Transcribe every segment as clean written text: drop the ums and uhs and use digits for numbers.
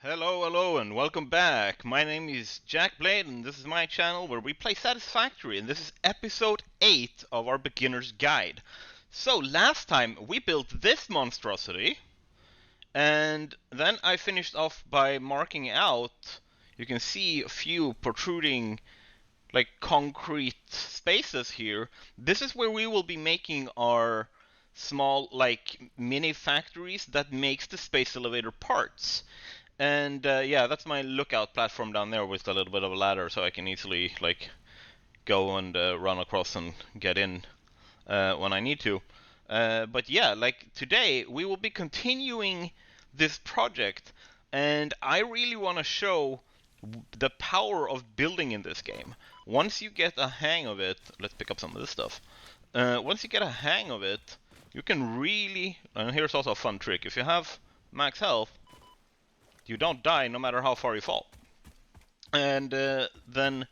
Hello, and welcome back. My name is Jack Blade, and this is my channel where we play Satisfactory, and this is episode 8 of our beginner's guide. So, last time we built this monstrosity, and then I finished off by marking out, you can see a few protruding, like, concrete spaces here. This is where we will be making our small, like, mini factories that makes the space elevator parts. And yeah, that's my lookout platform down there with a little bit of a ladder, so I can easily like go and run across and get in when I need to. But yeah, like today we will be continuing this project, and I really want to show the power of building in this game. Once you get a hang of it, let's pick up some of this stuff. Once you get a hang of it, you can really. And here's also a fun trick: if you have max health, you don't die no matter how far you fall. And then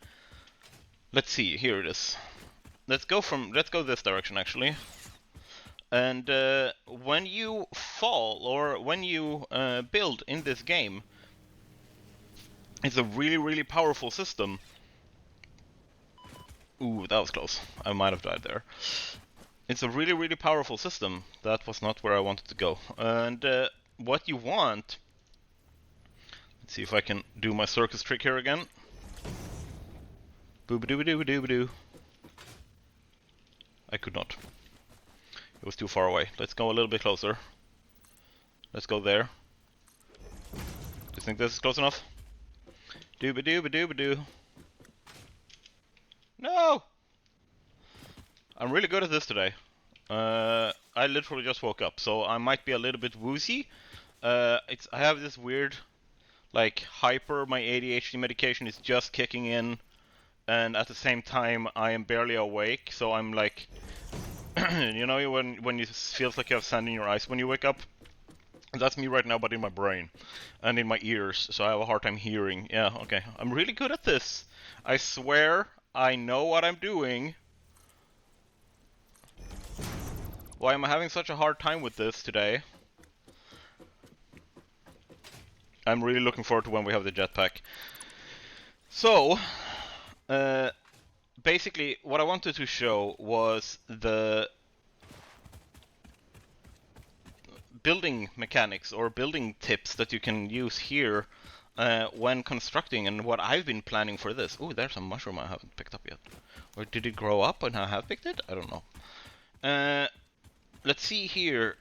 let's see, here it is. Let's go this direction actually. And when you fall or when you build in this game, it's a really powerful system. Ooh, that was close. I might have died there. It's a really powerful system. That was not where I wanted to go. And what you want. Let's see if I can do my circus trick here again. Boo-ba-doo-ba-doo-ba-doo-ba-doo. I could not. It was too far away. Let's go a little bit closer. Let's go there. Do you think this is close enough? Doo-ba-doo-ba-doo-ba-doo. No! I'm really good at this today. I literally just woke up, so I might be a little bit woozy. I have this weird, like, my ADHD medication is just kicking in, and at the same time I am barely awake, so I'm like, you know, when you feels like you have sand in your eyes when you wake up? That's me right now, but in my brain and in my ears, so I have a hard time hearing. Yeah, okay. I'm really good at this. I swear I know what I'm doing. Why am I having such a hard time with this today? I'm really looking forward to when we have the jetpack. So, basically, what I wanted to show was the building mechanics or building tips that you can use here when constructing, and what I've been planning for this. Oh, there's a mushroom I haven't picked up yet. Or did it grow up and I have picked it? I don't know. Let's see here.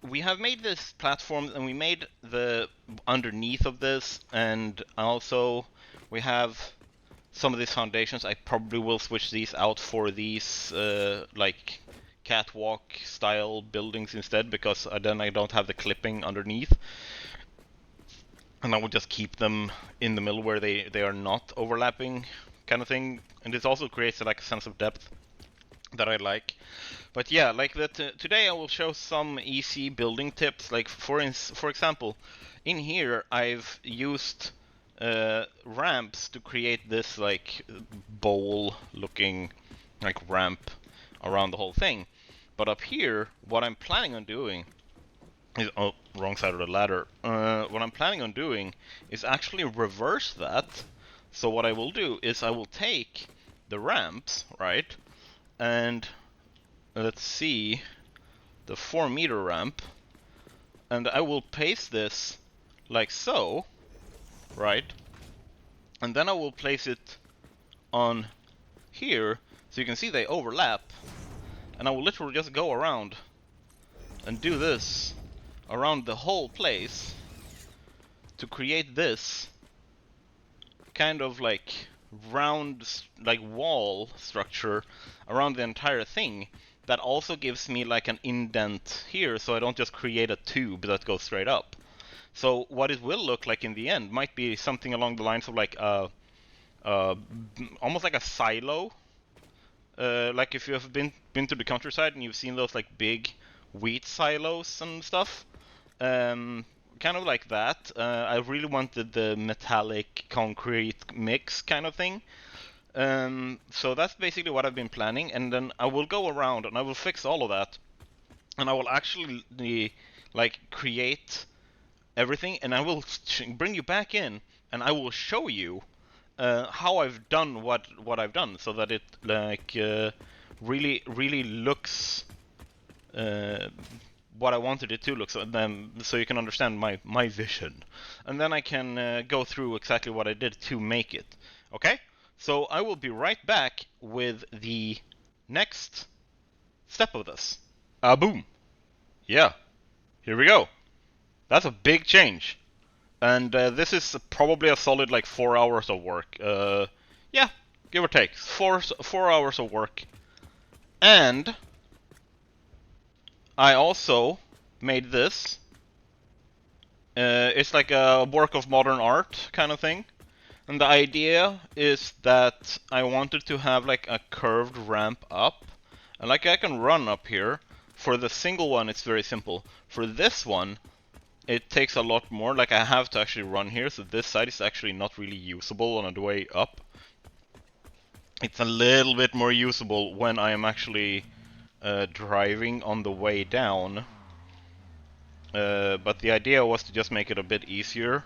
We have made this platform, and we made the underneath of this, and also we have some of these foundations. I probably will switch these out for these like catwalk style buildings instead, because then I don't have the clipping underneath, and I will just keep them in the middle where they are not overlapping, kind of thing. And this also creates like a sense of depth that I like. But yeah, like that. Today I will show some easy building tips. Like for example, in here I've used ramps to create this like bowl-looking like ramp around the whole thing. But up here, what I'm planning on doing is wrong side of the ladder. What I'm planning on doing is actually reverse that. So what I will do is I will take the ramps, right, and let's see, the 4-meter ramp, and I will paste this like so, right? And then I will place it on here, so you can see they overlap, and I will literally just go around and do this around the whole place to create this kind of like round, like wall structure around the entire thing. That also gives me like an indent here, so I don't just create a tube that goes straight up. So what it will look like in the end might be something along the lines of like almost like a silo. Like if you have been to the countryside and you've seen those like big wheat silos and stuff. Kind of like that. I really wanted the metallic concrete mix kind of thing. So that's basically what I've been planning, and then I will go around and I will fix all of that, and I will actually like create everything, and I will bring you back in, and I will show you how I've done what I've done, so that it like really looks what I wanted it to look, so you can understand my vision, and then I can go through exactly what I did to make it. Okay, so I will be right back with the next step of this. Boom. Yeah, here we go. That's a big change. And this is probably a solid like 4 hours of work. Yeah, give or take. 4 hours of work. And I also made this. It's like a work of modern art kind of thing. And the idea is that I wanted to have like a curved ramp up. And like I can run up here. For the single one, it's very simple. For this one, it takes a lot more. Like I have to actually run here, so this side is actually not really usable on the way up. It's a little bit more usable when I am actually driving on the way down. But the idea was to just make it a bit easier.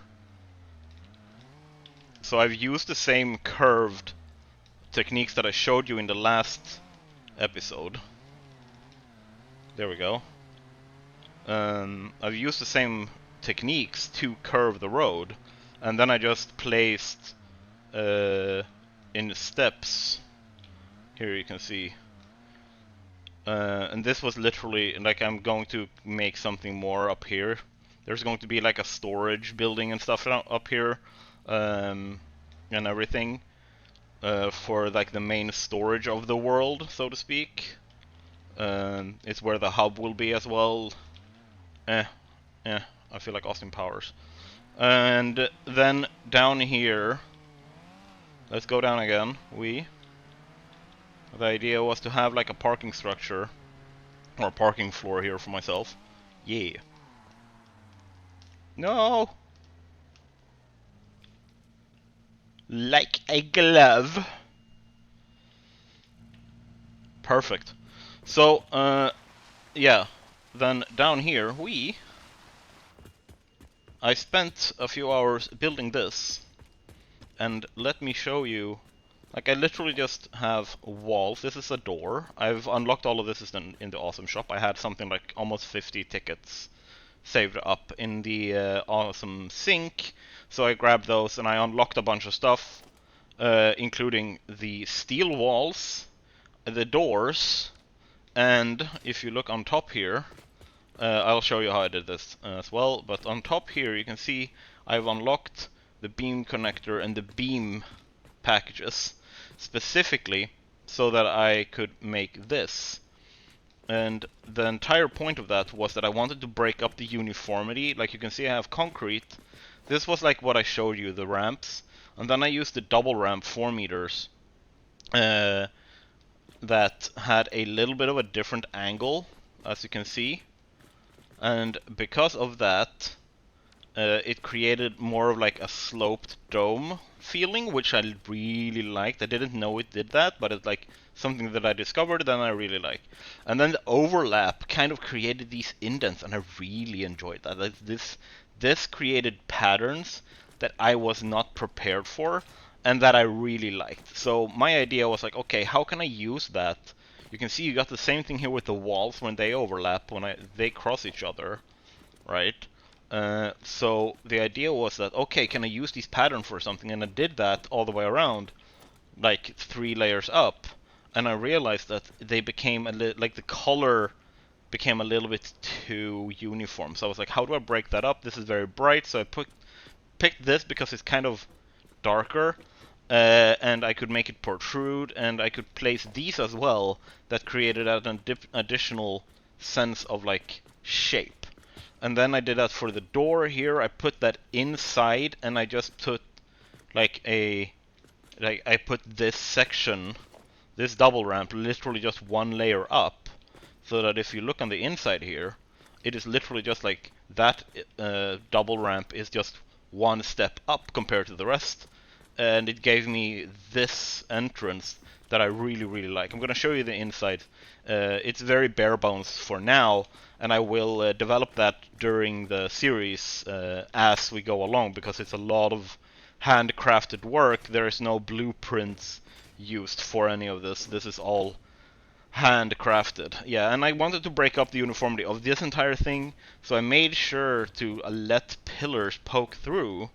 So I've used the same curved techniques that I showed you in the last episode. There we go. I've used the same techniques to curve the road, and then I just placed in steps. Here you can see. And this was literally, like, I'm going to make something more up here. There's going to be like a storage building and stuff up here, and everything, for like the main storage of the world, so to speak. It's where the hub will be as well. I feel like Austin Powers. And then down here, let's go down again. The idea was to have like a parking structure, or a parking floor here for myself. Yeah. No! Like a glove. Perfect. So, yeah. Then down here, I spent a few hours building this. And let me show you. Like, I literally just have walls. This is a door. I've unlocked all of this in the Awesome Shop. I had something like almost 50 tickets saved up in the Awesome Sync. So I grabbed those and I unlocked a bunch of stuff, including the steel walls, the doors, and if you look on top here, I'll show you how I did this as well. But on top here you can see I've unlocked the beam connector and the beam packages, specifically so that I could make this. And the entire point of that was that I wanted to break up the uniformity. Like you can see, I have concrete. This was like what I showed you, the ramps. And then I used the double ramp 4 meters that had a little bit of a different angle, as you can see. And because of that, it created more of like a sloped dome feeling, which I really liked. I didn't know it did that, but it's like something that I discovered and I really like. And then the overlap kind of created these indents, and I really enjoyed that. Like this created patterns that I was not prepared for and that I really liked. So my idea was like, okay, how can I use that? You can see you got the same thing here with the walls when they overlap, when they cross each other, right? So the idea was that, okay, can I use these patterns for something? And I did that all the way around, like 3 layers up, and I realized that they became like the color became a little bit too uniform. So I was like, how do I break that up? This is very bright, so I picked this because it's kind of darker, and I could make it protrude, and I could place these as well that created an additional sense of like shape. And then I did that for the door here. I put that inside, and I just put like I put this section, this double ramp, literally just 1 layer up, so that if you look on the inside here, it is literally just like that double ramp is just 1 step up compared to the rest, and it gave me this entrance that I really, really like. I'm going to show you the inside. It's very bare bones for now, and I will develop that during the series as we go along, because it's a lot of handcrafted work. There is no blueprints used for any of this. This is all handcrafted. Yeah, and I wanted to break up the uniformity of this entire thing, so I made sure to let pillars poke through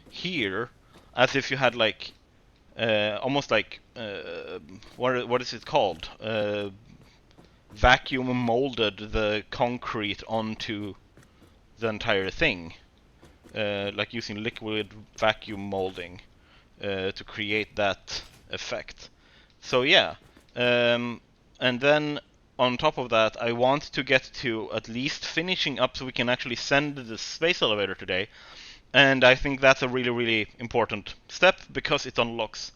here, as if you had like almost like what is it called? Vacuum molded the concrete onto the entire thing, like using liquid vacuum molding to create that effect. So yeah, and then on top of that, I want to get to at least finishing up so we can actually send the space elevator today. And I think that's a really, really important step, because it unlocks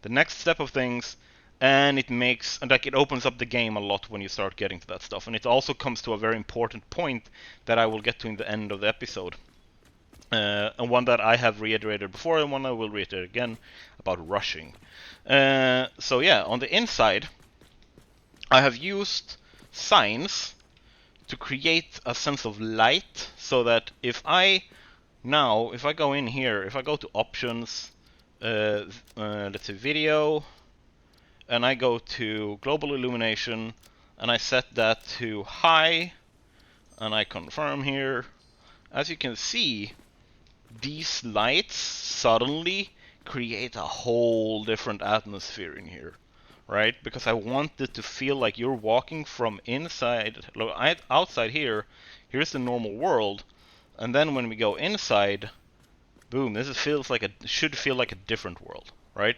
the next step of things, and it makes, like, it opens up the game a lot when you start getting to that stuff. And it also comes to a very important point that I will get to in the end of the episode. And one that I have reiterated before, and one I will reiterate again, about rushing. So yeah, on the inside, I have used signs to create a sense of light, so that if I go in here, if I go to options, let's say video, and I go to global illumination, and I set that to high, and I confirm here, as you can see, these lights suddenly create a whole different atmosphere in here, right? Because I want it to feel like you're walking from inside, outside here, here's the normal world, and then when we go inside, boom, should feel like a different world, right?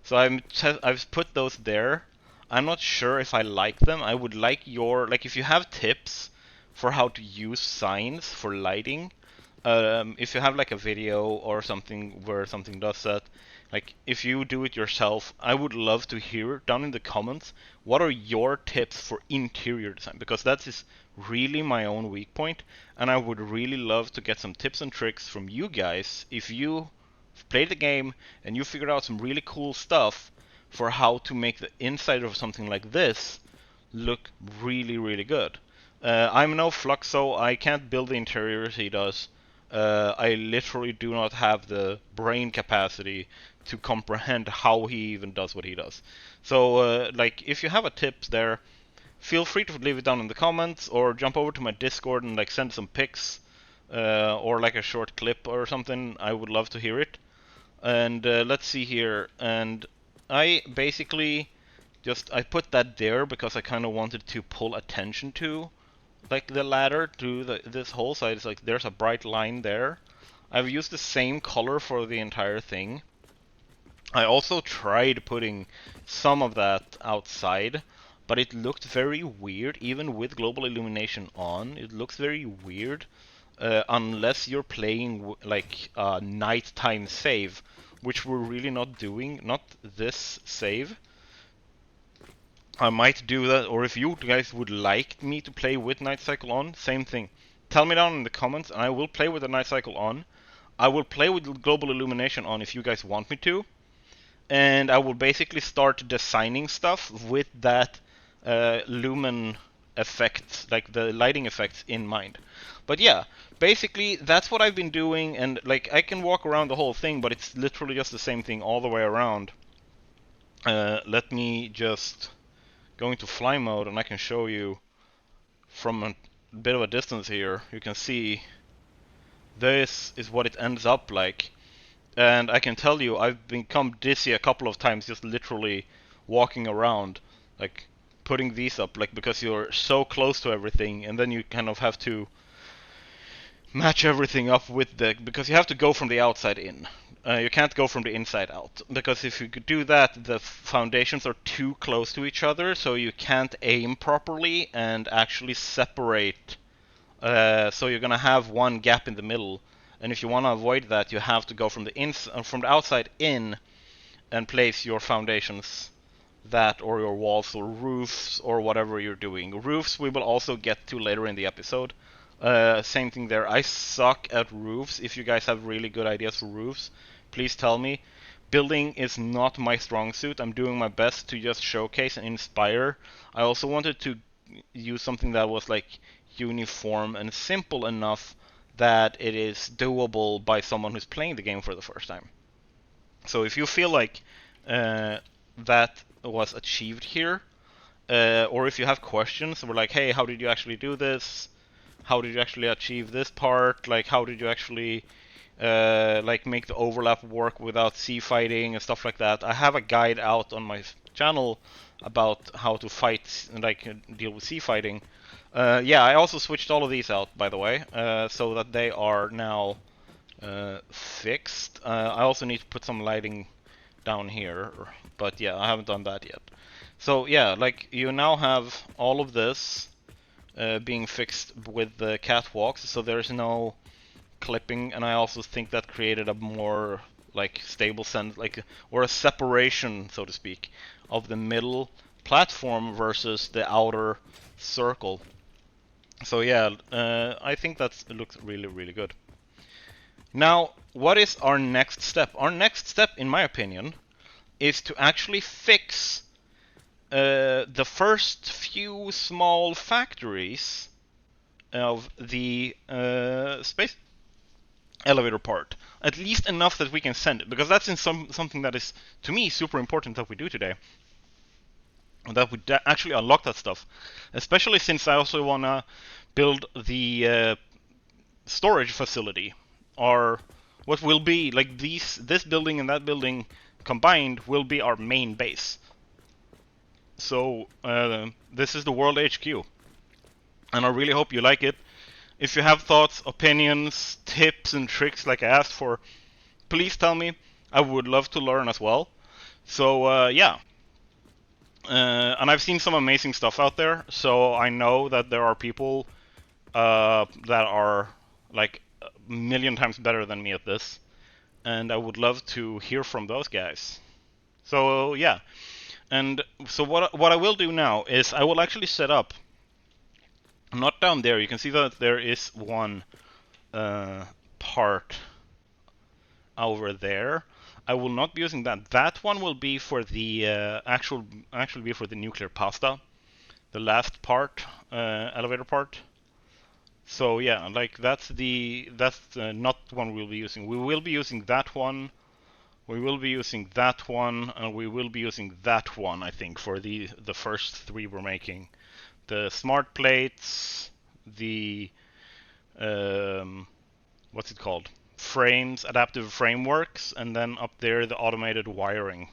So I've put those there. I'm not sure if I like them. I would like if you have tips for how to use signs for lighting, if you have like a video or something where something does that, like if you do it yourself, I would love to hear it down in the comments. What are your tips for interior design? Because that is really my own weak point, and I would really love to get some tips and tricks from you guys if you played the game and you figured out some really cool stuff for how to make the inside of something like this look really, really good. I'm no Fluxo, I can't build the interior as he does. I literally do not have the brain capacity to comprehend how he even does what he does. So, like, if you have a tip there, feel free to leave it down in the comments, or jump over to my Discord and like send some pics, or like a short clip or something. I would love to hear it. And let's see here. And I basically I put that there because I kind of wanted to pull attention to like the ladder to this whole side. It's like there's a bright line there. I've used the same color for the entire thing. I also tried putting some of that outside, but it looked very weird, even with global illumination on. It looks very weird, unless you're playing like a nighttime save, which we're really not doing, not this save. I might do that, or if you guys would like me to play with night cycle on, same thing. Tell me down in the comments, and I will play with the night cycle on. I will play with global illumination on if you guys want me to. And I will basically start designing stuff with that lumen effect, like the lighting effects in mind. But yeah, basically that's what I've been doing, and like I can walk around the whole thing, but it's literally just the same thing all the way around. Let me just go into fly mode, and I can show you from a bit of a distance here. You can see this is what it ends up like. And I can tell you, I've become dizzy a couple of times just literally walking around, like putting these up, like because you're so close to everything, and then you kind of have to match everything up with because you have to go from the outside in. You can't go from the inside out, because if you could do that, the foundations are too close to each other, so you can't aim properly and actually separate. So you're gonna have one gap in the middle. And if you want to avoid that, you have to go from the outside in and place your foundations, that or your walls or roofs or whatever you're doing. Roofs we will also get to later in the episode. Same thing there. I suck at roofs. If you guys have really good ideas for roofs, please tell me. building is not my strong suit. I'm doing my best to just showcase and inspire. I also wanted to use something that was like uniform and simple enough that it is doable by someone who's playing the game for the first time. So if you feel like that was achieved here, or if you have questions, we're like, hey, how did you actually do this? How did you actually achieve this part? Like, how did you actually like make the overlap work without sea fighting and stuff like that? I have a guide out on my channel about how to fight, like deal with sea fighting. Yeah, I also switched all of these out, by the way, so that they are now fixed. I also need to put some lighting down here, but yeah, I haven't done that yet. So yeah, like you now have all of this being fixed with the catwalks, so there's no clipping, and I also think that created a more like stable sense, like or a separation, so to speak, of the middle platform versus the outer circle. So yeah, I think that looks really, really good. Now, what is our next step? Our next step, in my opinion, is to actually fix the first few small factories of the space elevator part. At least enough that we can send it, because that's in something that is, to me, super important that we do today. That we actually unlock that stuff. Especially since I also want to build the storage facility, or what will be like this building and that building combined will be our main base. So this is the World HQ, and I really hope you like it. If you have thoughts, opinions, tips, and tricks like I asked for, please tell me. I would love to learn as well. So yeah. And I've seen some amazing stuff out there, so I know that there are people that are like a million times better than me at this, and I would love to hear from those guys. So yeah, and so what I will do now is I will actually set up, not down there. You can see that there is one part over there. I will not be using that. That one will be for the actually be for the nuclear pasta, the last part, elevator part. So yeah, like that's not the one we'll be using. We will be using that one. We will be using that one, and we will be using that one. I think for the first three we're making, the smart plates, the what's it called? Frames, adaptive frameworks, and then up there the automated wiring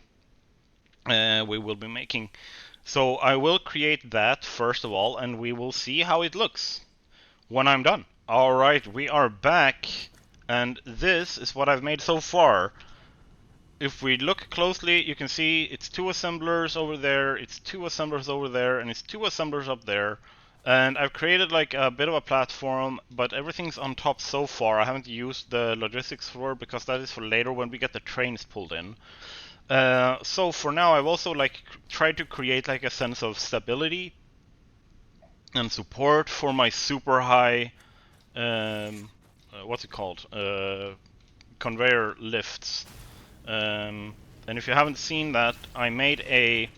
we will be making. So I will create that first of all, and we will see how it looks when I'm done. Alright, we are back, and this is what I've made so far. If we look closely, you can see it's two assemblers over there, it's two assemblers over there, and it's two assemblers up there. And I've created like a bit of a platform, but everything's on top so far. I haven't used the logistics floor because that is for later when we get the trains pulled in. So for now, I've also like tried to create like a sense of stability and support for my super high, what's it called, conveyor lifts. And if you haven't seen that, I made a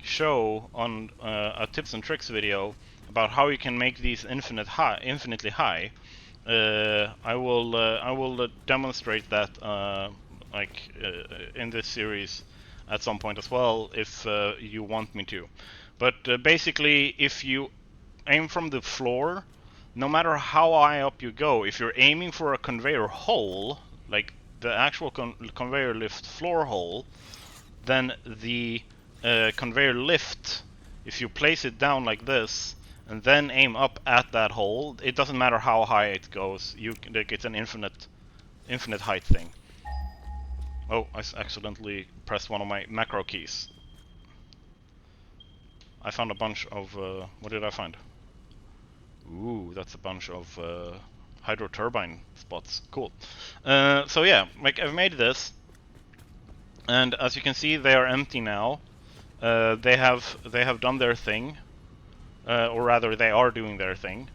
show on a tips and tricks video about how you can make these infinitely high. I will demonstrate that in this series at some point as well if you want me to. But basically, if you aim from the floor, no matter how high up you go, if you're aiming for a conveyor hole, like the actual conveyor lift floor hole, then the conveyor lift, if you place it down like this and then aim up at that hole, it doesn't matter how high it goes. Like it's an infinite height thing. Oh, I accidentally pressed one of my macro keys. I found a bunch of what did I find? Ooh, that's a bunch of hydro turbine spots. Cool. So yeah, like I've made this, and as you can see, they are empty now. They have done their thing, or rather, they are doing their thing.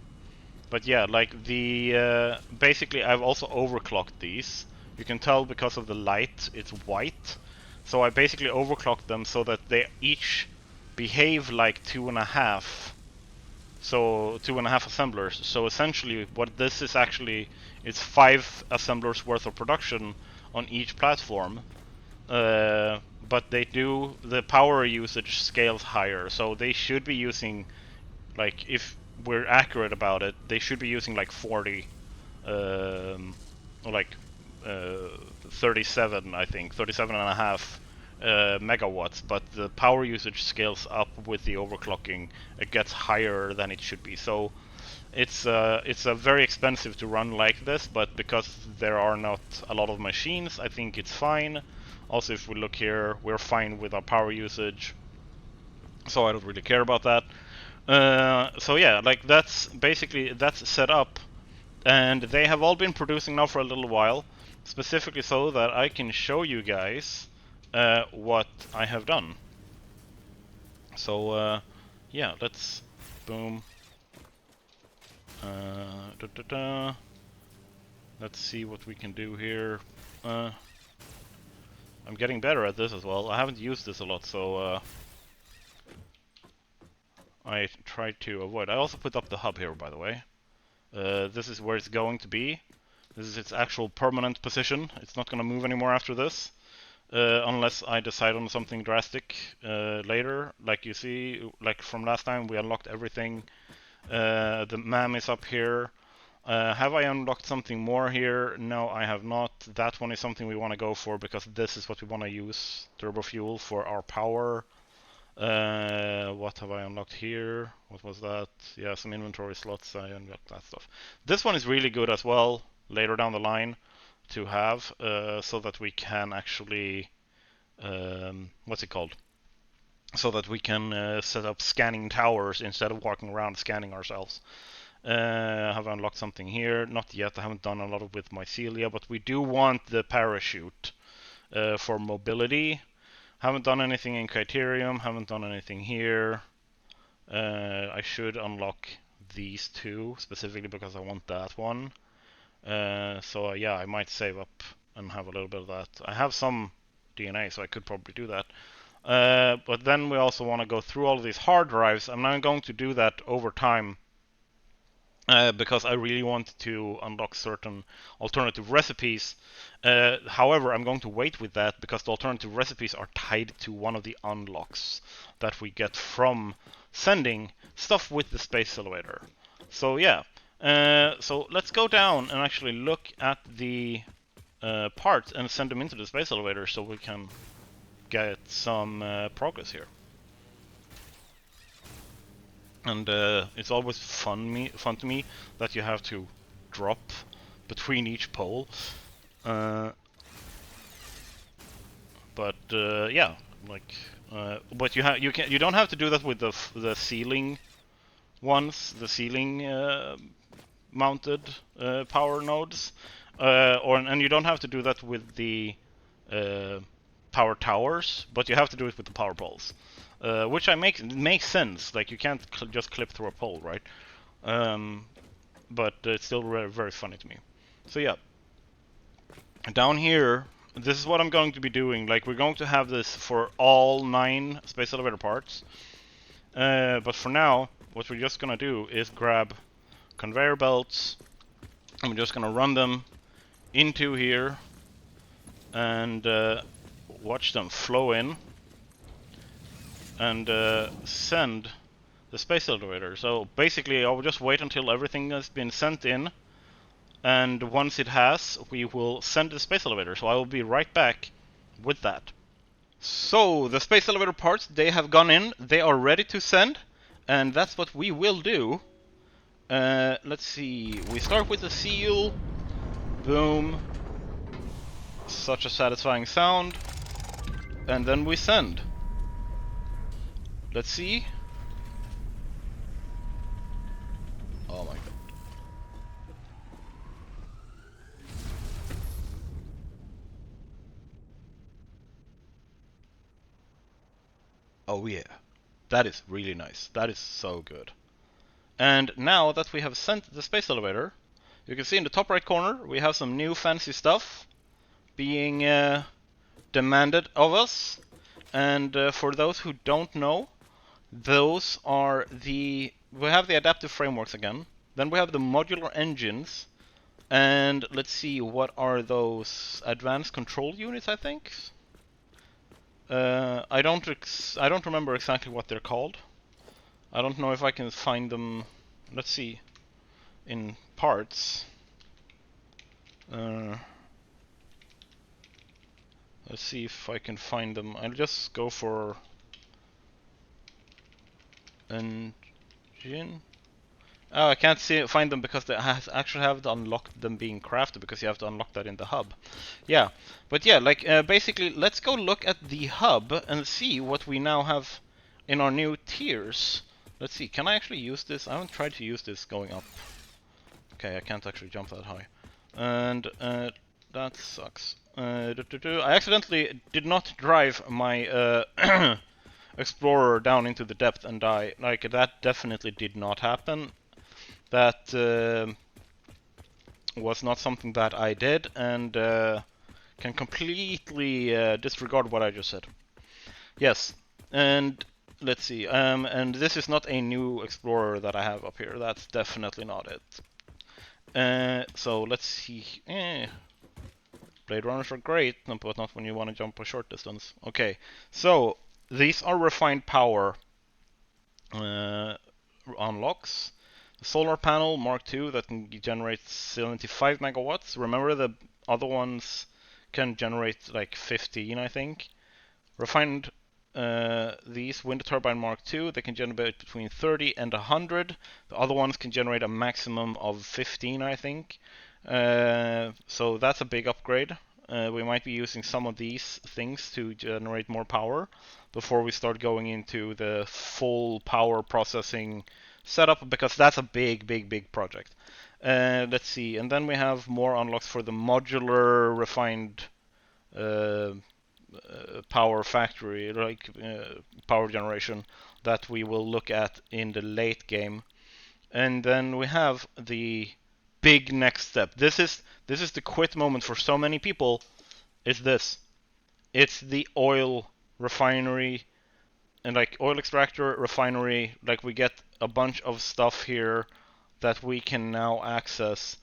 But yeah, like the basically, I've also overclocked these. You can tell because of the light, it's white. So I basically overclocked them so that they each behave like 2.5. So 2.5 assemblers. So essentially what this is actually is 5 assemblers worth of production on each platform. But the power usage scales higher, so they should be using, like, if we're accurate about it, they should be using like 40, or like 37, I think, 37 and a half megawatts, but the power usage scales up with the overclocking. It gets higher than it should be. So it's very expensive to run like this, but because there are not a lot of machines, I think it's fine. Also, if we look here, we're fine with our power usage, so I don't really care about that. So yeah, like that's set up, and they have all been producing now for a little while, specifically so that I can show you guys what I have done. So yeah, let's boom. Let's see what we can do here. I'm getting better at this as well. I haven't used this a lot, so I try to avoid. I also put up the hub here, by the way. This is where it's going to be. This is its actual permanent position. It's not going to move anymore after this, unless I decide on something drastic later. Like you see, like from last time, we unlocked everything. The MAM is up here. Have I unlocked something more here? No, I have not. That one is something we want to go for because this is what we want to use, turbo fuel, for our power. What have I unlocked here? What was that? Yeah, some inventory slots. I unlocked that stuff. This one is really good as well, later down the line, to have, so that we can actually, what's it called? So that we can set up scanning towers instead of walking around scanning ourselves. Have I unlocked something here? Not yet. I haven't done a lot with mycelia, but we do want the parachute for mobility. Haven't done anything in Criterium. Haven't done anything here. I should unlock these two specifically because I want that one. So yeah, I might save up and have a little bit of that. I have some DNA, so I could probably do that. But then we also want to go through all of these hard drives. I'm not going to do that over time. Because I really want to unlock certain alternative recipes. However, I'm going to wait with that because the alternative recipes are tied to one of the unlocks that we get from sending stuff with the space elevator. So yeah, so let's go down and actually look at the parts and send them into the space elevator so we can get some progress here. And it's always fun to me that you have to drop between each pole. But yeah, like, but you don't have to do that with the ceiling ones, the ceiling mounted power nodes, and you don't have to do that with the power towers, but you have to do it with the power poles. Which makes sense. Like, you can't just clip through a pole, right? But it's still very funny to me. So yeah, down here, this is what I'm going to be doing. Like, we're going to have this for all 9 space elevator parts. But for now, what we're just gonna do is grab conveyor belts, and we're just gonna run them into here and watch them flow in and send the space elevator. So basically, I will just wait until everything has been sent in, and once it has, we will send the space elevator. So I will be right back with that. So the space elevator parts, they have gone in, they are ready to send, and that's what we will do. Let's see, we start with the seal, boom, such a satisfying sound, and then we send. Let's see. Oh my god. Oh yeah. That is really nice. That is so good. And now that we have sent the space elevator, you can see in the top right corner we have some new fancy stuff. being demanded of us. And for those who don't know, those are we have the adaptive frameworks again. Then we have the modular engines. And let's see, what are those? Advanced control units, I think. I don't remember exactly what they're called. I don't know if I can find them. Let's see, in parts. Let's see if I can find them. I'll just go for engine. Oh, I can't find them because they actually have to unlock them being crafted, because you have to unlock that in the hub. Yeah, but yeah, like basically, let's go look at the hub and see what we now have in our new tiers. Let's see, can I actually use this? I haven't tried to use this going up. Okay, I can't actually jump that high. And that sucks. I accidentally did not drive my Explorer down into the depth and die. Like, that definitely did not happen. That was not something that I did, and can completely disregard what I just said. Yes, and let's see. And this is not a new Explorer that I have up here. That's definitely not it. So let's see. Blade runners are great, but not when you want to jump a short distance. Okay, so these are refined power unlocks. The solar panel Mark II that can generate 75 megawatts. Remember, the other ones can generate like 15, I think. Refined these wind turbine Mark II, they can generate between 30 and 100. The other ones can generate a maximum of 15, I think. So that's a big upgrade. We might be using some of these things to generate more power before we start going into the full power processing setup, because that's a big project. Let's see, and then we have more unlocks for the modular refined power factory, like power generation, that we will look at in the late game. And then we have the big next step. This is the quit moment for so many people. It's the oil refinery, and like oil extractor refinery. Like, we get a bunch of stuff here that we can now access.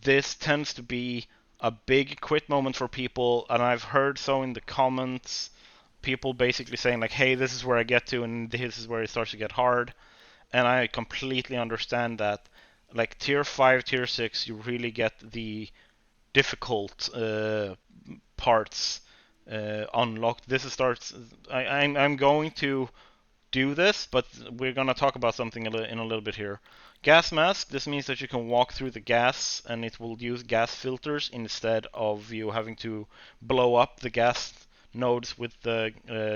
This tends to be a big quit moment for people, and I've heard so in the comments, people basically saying like, hey, this is where I get to, and this is where it starts to get hard. And I completely understand that. Like, tier 5, tier 6, you really get the difficult parts unlocked. I'm going to do this, but we're going to talk about something in a little bit here. Gas mask, this means that you can walk through the gas, and it will use gas filters instead of you having to blow up the gas nodes with the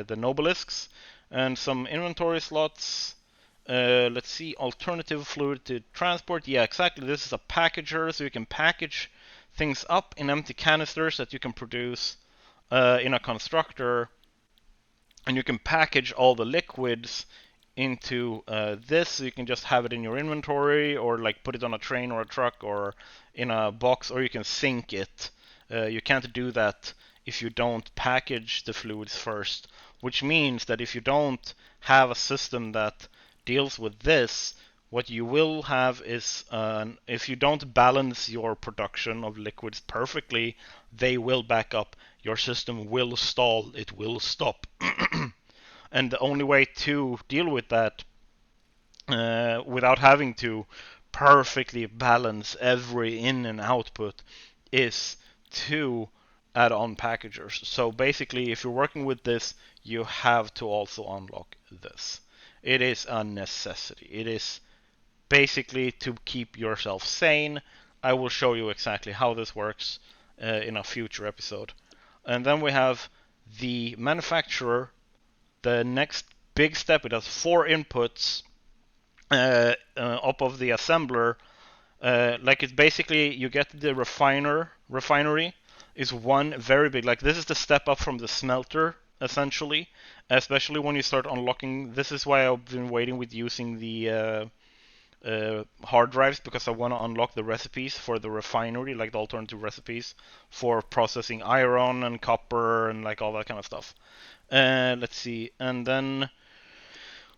nobelisks. And some inventory slots. Let's see, alternative fluid to transport. Yeah, exactly. This is a packager, so you can package things up in empty canisters that you can produce in a constructor, and you can package all the liquids into this, so you can just have it in your inventory, or like put it on a train or a truck or in a box, or you can sink it. You can't do that if you don't package the fluids first, which means that if you don't have a system that deals with this, what you will have is, if you don't balance your production of liquids perfectly, they will back up. Your system will stall. It will stop. And the only way to deal with that, without having to perfectly balance every in and output, is to add on packagers. So basically, if you're working with this, you have to also unlock this. It is a necessity. It is basically to keep yourself sane. I will show you exactly how this works in a future episode. And then we have the manufacturer. The next big step, it has 4 inputs up of the assembler. Like, it's basically, you get the refinery is one very big, like, this is the step up from the smelter, essentially, especially when you start unlocking. This is why I've been waiting with using the hard drives because I want to unlock the recipes for the refinery, like the alternative recipes for processing iron and copper and like all that kind of stuff. Let's see, and then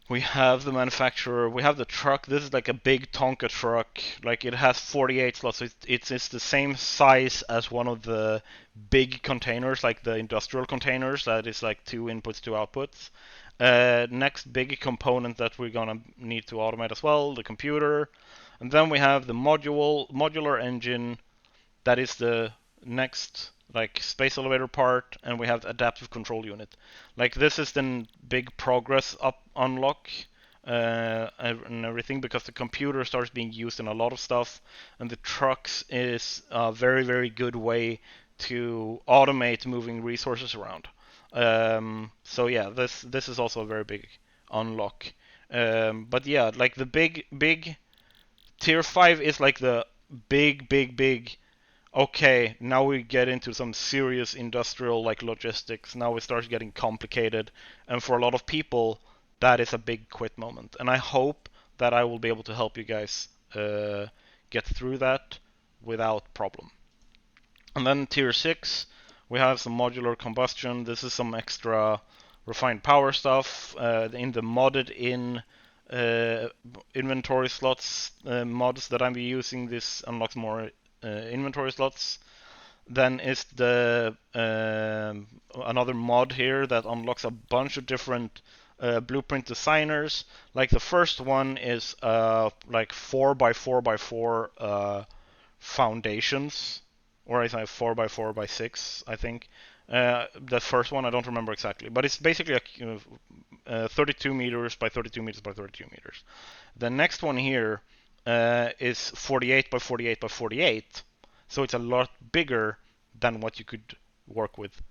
we have the manufacturer, we have the truck. This is like a big Tonka truck. Like it has 48 slots, so it's the same size as one of the big containers, like the industrial containers that is like 2 inputs, 2 outputs. Next big component that we're gonna need to automate as well, the computer. And then we have the modular engine. That is the next like space elevator part, and we have the adaptive control unit. Like this is the big progress up unlock and everything, because the computer starts being used in a lot of stuff, and the trucks is a very good way to automate moving resources around. So yeah, this is also a very big unlock. But yeah, like the big tier 5 is like the big. Okay, now we get into some serious industrial like logistics. Now it starts getting complicated, and for a lot of people, that is a big quit moment. And I hope that I will be able to help you guys get through that without problem. And then tier 6, we have some modular combustion. This is some extra refined power stuff in the modded in inventory slots mods that I'm using. This unlocks more inventory slots. Then is the another mod here that unlocks a bunch of different blueprint designers. Like the first one is like 4x4x4 foundations, or is it 4x4x6? I think. The first one I don't remember exactly, but it's basically a 32 meters by 32 meters by 32 meters. The next one here is 48 by 48 by 48, so it's a lot bigger than what you could work with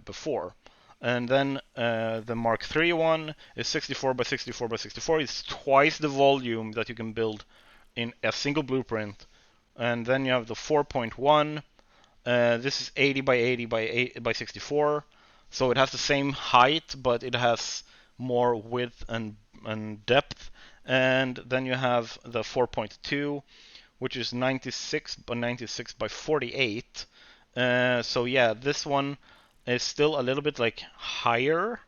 before. And then the Mark III one is 64 by 64 by 64. It's twice the volume that you can build in a single blueprint. And then you have the 4.1. This is 80 by 80 by 64. So it has the same height, but it has more width and depth. And then you have the 4.2, which is 96 by 96 by 48. So yeah, this one is still a little bit like higher,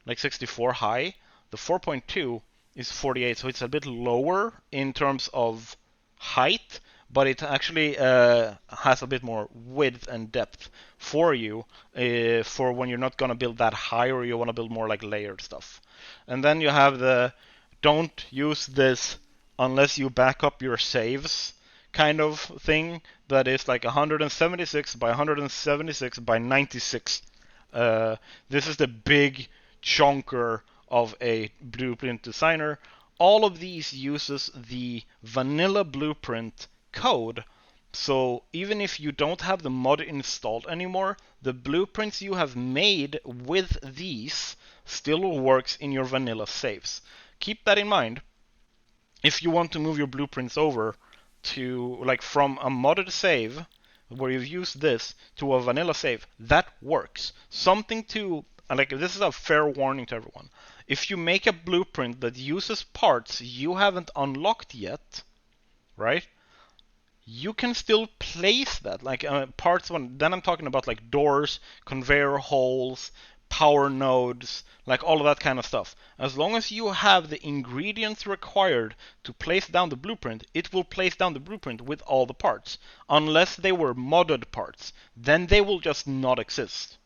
like 64 high. The 4.2 is 48, so it's a bit lower in terms of height, but it actually has a bit more width and depth for you for when you're not going to build that high, or you want to build more like layered stuff. And then you have the don't use this unless you back up your saves kind of thing, that is like 176 by 176 by 96. This is the big chunker of a blueprint designer. All of these uses the vanilla blueprint code. So even if you don't have the mod installed anymore, the blueprints you have made with these still works in your vanilla saves. Keep that in mind. If you want to move your blueprints over to like from a modded save where you've used this to a vanilla save, that works. Something to like, this is a fair warning to everyone. If you make a blueprint that uses parts you haven't unlocked yet, right? You can still place that, like parts one. Then I'm talking about like doors, conveyor holes, power nodes, like all of that kind of stuff. As long as you have the ingredients required to place down the blueprint, it will place down the blueprint with all the parts. Unless they were modded parts, then they will just not exist.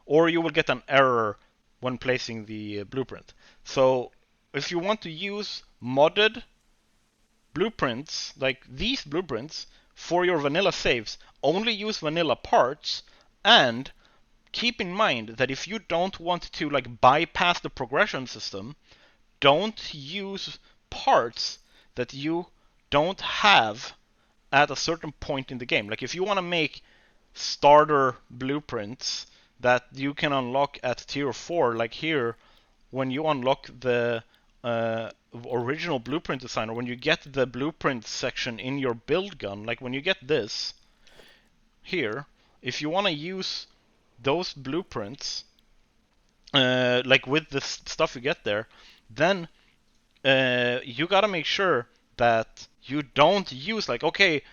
Or you will get an error when placing the blueprint. So if you want to use modded blueprints, like these blueprints, for your vanilla saves, only use vanilla parts, and keep in mind that if you don't want to like bypass the progression system, don't use parts that you don't have at a certain point in the game. Like if you want to make starter blueprints that you can unlock at tier 4, like here, when you unlock the original blueprint designer, when you get the blueprint section in your build gun, like when you get this here, if you want to use those blueprints like with the stuff you get there, then you gotta make sure that you don't use. Like, okay,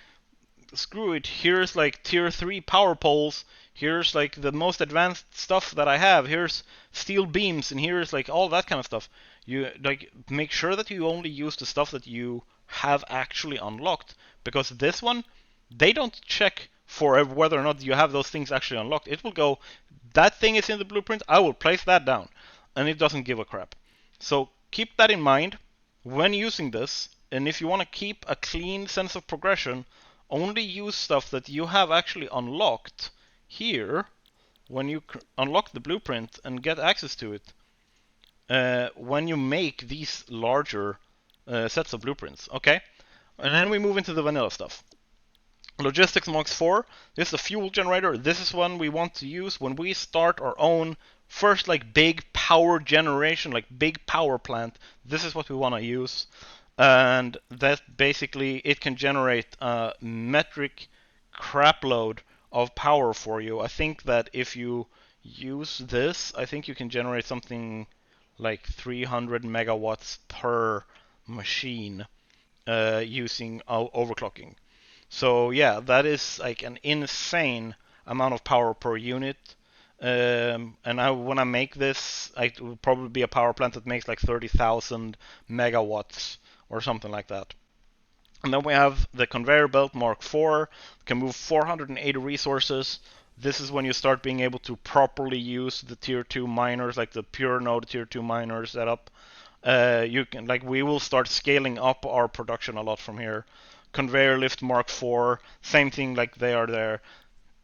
screw it, here's like tier 3 power poles, here's like the most advanced stuff that I have, here's steel beams, and here's like all that kind of stuff. You like make sure that you only use the stuff that you have actually unlocked, because this one, they don't check for whether or not you have those things actually unlocked. It will go, that thing is in the blueprint, I will place that down, and it doesn't give a crap. So keep that in mind when using this, and if you want to keep a clean sense of progression, only use stuff that you have actually unlocked here when you unlock the blueprint and get access to it when you make these larger sets of blueprints, okay? And then we move into the vanilla stuff. Logistics Monks 4, this is a fuel generator. This is one we want to use when we start our own first like big power generation, like big power plant. This is what we want to use. And that basically, it can generate a metric crapload of power for you. I think that if you use this, I think you can generate something like 300 megawatts per machine using overclocking. So yeah, that is like an insane amount of power per unit. And when I make this, it will probably be a power plant that makes like 30,000 megawatts or something like that. And then we have the conveyor belt Mark IV, can move 480 resources. This is when you start being able to properly use the tier 2 miners, like the pure node tier 2 miner setup. You can, like, we will start scaling up our production a lot from here. Conveyor lift Mark IV, same thing, like they are there.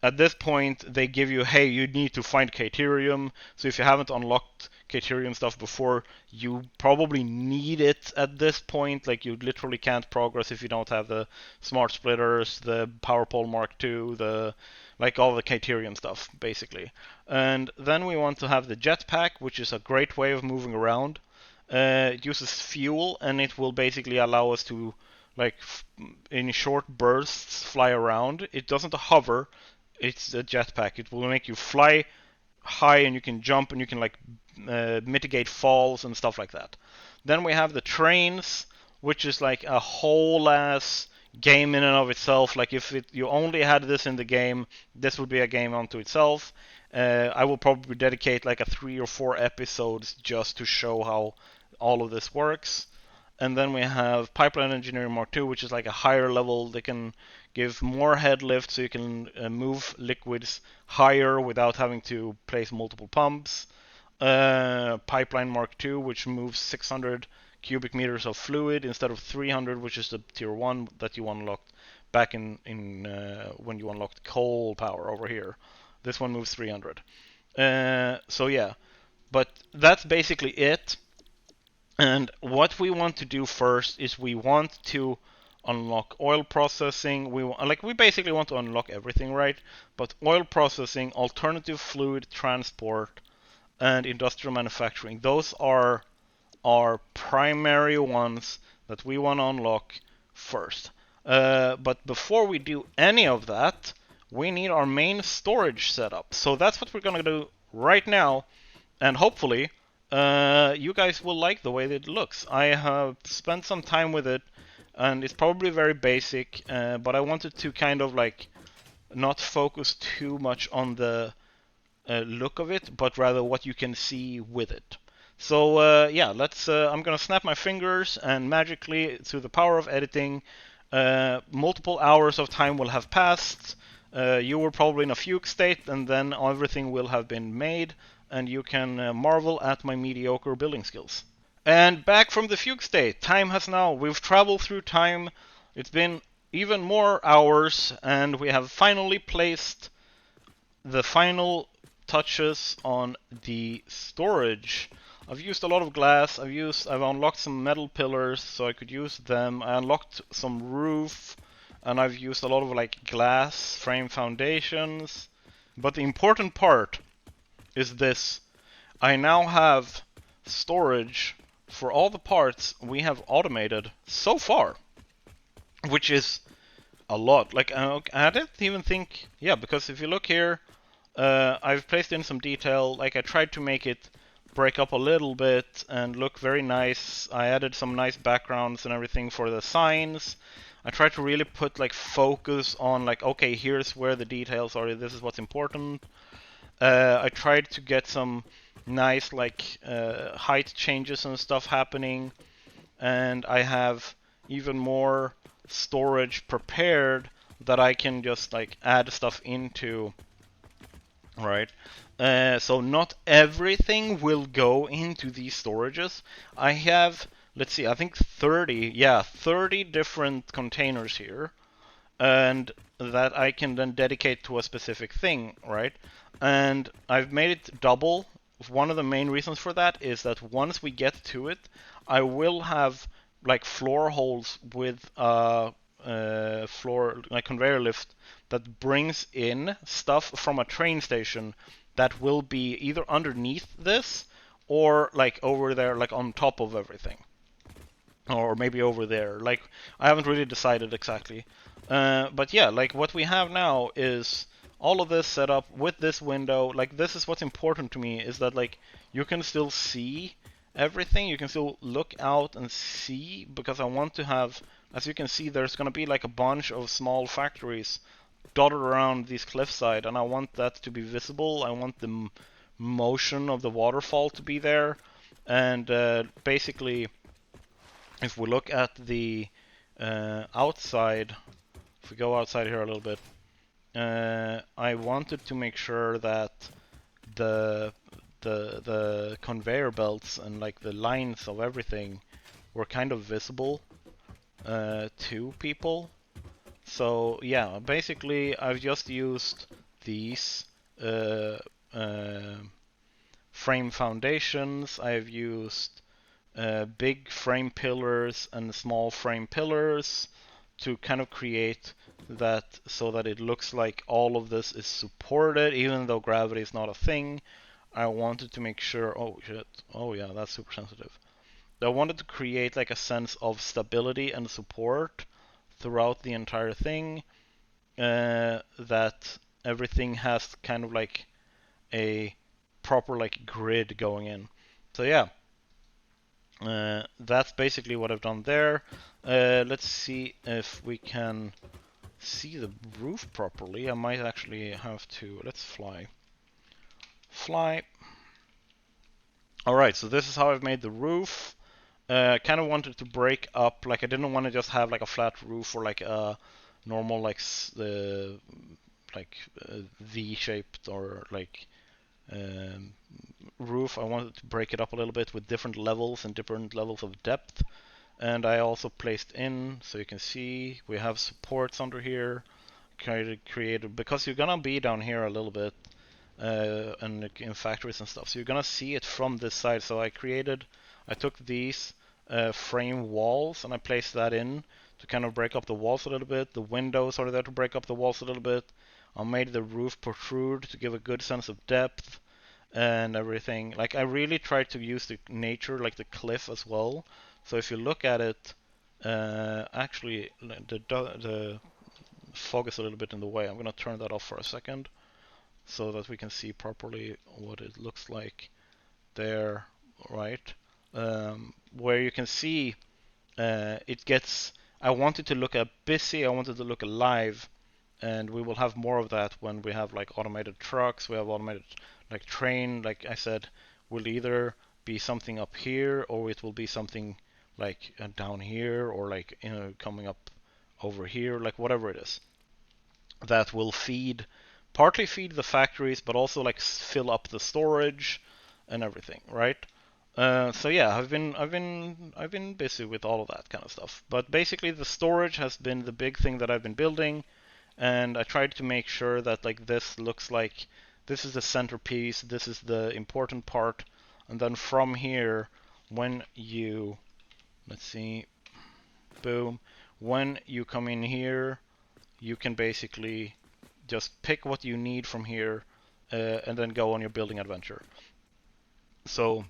At this point, they give you, hey, you need to find Caterium. So if you haven't unlocked Caterium stuff before, you probably need it at this point. Like, you literally can't progress if you don't have the smart splitters, the power pole Mark II, like all the Caterium stuff, basically. And then we want to have the jetpack, which is a great way of moving around. It uses fuel, and it will basically allow us to, like, in short bursts, fly around. It doesn't hover. It's a jetpack. It will make you fly high, and you can jump, and you can like mitigate falls and stuff like that. Then we have the trains, which is like a whole ass game in and of itself. Like if you only had this in the game, this would be a game unto itself. I will probably dedicate like a 3 or 4 episodes just to show how all of this works. And then we have Pipeline Engineering Mark II, which is like a higher level. They can give more head lift, so you can move liquids higher without having to place multiple pumps. Pipeline Mark II, which moves 600 cubic meters of fluid instead of 300, which is the tier 1 that you unlocked back in when you unlocked coal power over here. This one moves 300. So yeah, but that's basically it. And what we want to do first is we want to unlock oil processing. We basically want to unlock everything, right? But oil processing, alternative fluid transport, and industrial manufacturing, those are our primary ones that we want to unlock first. But before we do any of that, we need our main storage set up. So that's what we're going to do right now, and hopefully you guys will like the way that it looks. I have spent some time with it, and it's probably very basic, but I wanted to kind of like not focus too much on the look of it, but rather what you can see with it. So yeah, let's. I'm gonna snap my fingers, and magically, through the power of editing, multiple hours of time will have passed. You were probably in a fugue state, and then everything will have been made, and you can marvel at my mediocre building skills. And back from the fugue state, time has now, we've traveled through time, it's been even more hours, and we have finally placed the final touches on the storage. I've used a lot of glass, I've unlocked some metal pillars so I could use them, I unlocked some roof, and I've used a lot of like glass frame foundations. But the important part is this. I now have storage for all the parts we have automated so far, which is a lot. Like I didn't even think, yeah, because if you look here, I've placed in some detail. Like I tried to make it break up a little bit and look very nice. I added some nice backgrounds and everything for the signs. I tried to really put like focus on like, okay, here's where the details are, this is what's important. I tried to get some nice like height changes and stuff happening, and I have even more storage prepared that I can just like add stuff into, right? So not everything will go into these storages. I have, let's see, I think 30 different containers here, and that I can then dedicate to a specific thing, right? And I've made it double. One of the main reasons for that is that once we get to it, I will have like floor holes with floor like conveyor lift that brings in stuff from a train station that will be either underneath this or like over there, like on top of everything, or maybe over there. Like I haven't really decided exactly. But yeah, like what we have now is all of this set up with this window. Like this is what's important to me, is that like you can still see everything. You can still look out and see, because I want to have, as you can see, there's going to be like a bunch of small factories dotted around these cliffside, and I want that to be visible. I want the motion of the waterfall to be there, and basically if we look at the outside, if we go outside here a little bit, I wanted to make sure that the the conveyor belts and like the lines of everything were kind of visible to people. So yeah, basically I've just used these frame foundations. I've used big frame pillars and small frame pillars to kind of create that so that it looks like all of this is supported, even though gravity is not a thing. I wanted to make sure, oh shit, oh yeah, that's super sensitive. I wanted to create like a sense of stability and support throughout the entire thing, that everything has kind of like a proper like grid going in. So yeah, that's basically what I've done there. Let's see if we can see the roof properly. I might actually have to, let's fly. Fly. Alright, so this is how I've made the roof. I kind of wanted to break up, like I didn't want to just have like a flat roof or like a normal like V-shaped or like um, roof. I wanted to break it up a little bit with different levels and different levels of depth. And I also placed in, so you can see we have supports under here created because you're gonna be down here a little bit and in factories and stuff, so you're gonna see it from this side. So I took these frame walls and I placed that in to kind of break up the walls a little bit. The windows are there to break up the walls a little bit. I made the roof protrude to give a good sense of depth and everything. Like I really tried to use the nature, like the cliff as well. So if you look at it, actually the fog is a little bit in the way. I'm gonna turn that off for a second so that we can see properly what it looks like there, right? Where you can see it gets. I want it to look busy. I want it to look alive, and we will have more of that when we have like automated trucks. We have automated like train. Like I said, will either be something up here or it will be something like down here or like coming up over here, like whatever it is that will partly feed the factories, but also like fill up the storage and everything, right? So yeah, I've been busy with all of that kind of stuff. But basically, the storage has been the big thing that I've been building, and I tried to make sure that like this looks like this is the centerpiece, this is the important part, and then from here, when you let's see, boom, when you come in here, you can basically just pick what you need from here and then go on your building adventure. So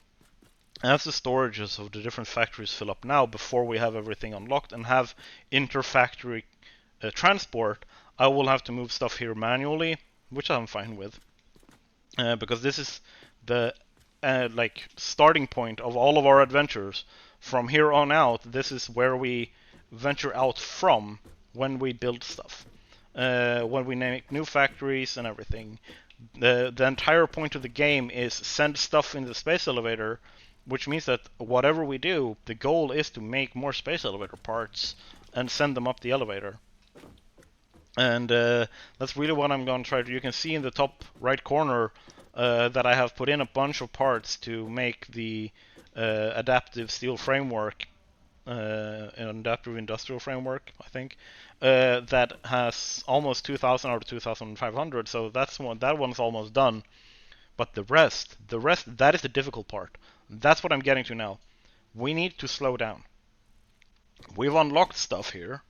as the storages of the different factories fill up now, before we have everything unlocked and have inter-factory transport, I will have to move stuff here manually, which I'm fine with, because this is the like starting point of all of our adventures. From here on out, this is where we venture out from when we build stuff, when we make new factories and everything. The entire point of the game is send stuff in the space elevator, which means that whatever we do, the goal is to make more space elevator parts and send them up the elevator. And that's really what I'm going to try to do. You can see in the top right corner that I have put in a bunch of parts to make the adaptive steel framework, an adaptive industrial framework, I think, that has almost 2,000 out of 2,500. So that one's almost done. But the rest, that is the difficult part. That's what I'm getting to now. We need to slow down. We've unlocked stuff here,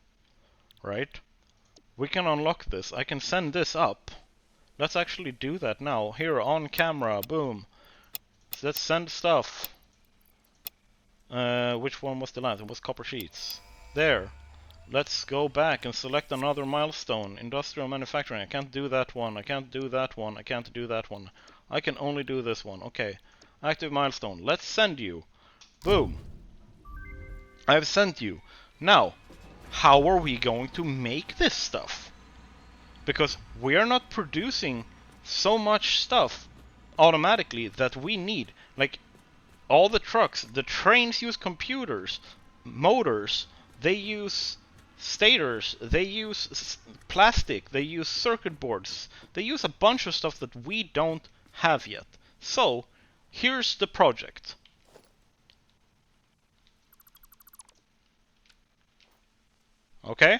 right? We can unlock this. I can send this up. Let's actually do that now. Here, on camera, boom. Let's send stuff. Which one was the last? It was copper sheets. There. Let's go back and select another milestone. Industrial manufacturing. I can't do that one. I can't do that one. I can't do that one. I can only do this one. Okay. Active milestone. Let's send you. Boom. I've sent you. Now, how are we going to make this stuff? Because we are not producing so much stuff automatically that we need. Like, all the trucks, the trains use computers, motors, they use stators, they use plastic, they use circuit boards, they use a bunch of stuff that we don't have yet. So, here's the project. Okay?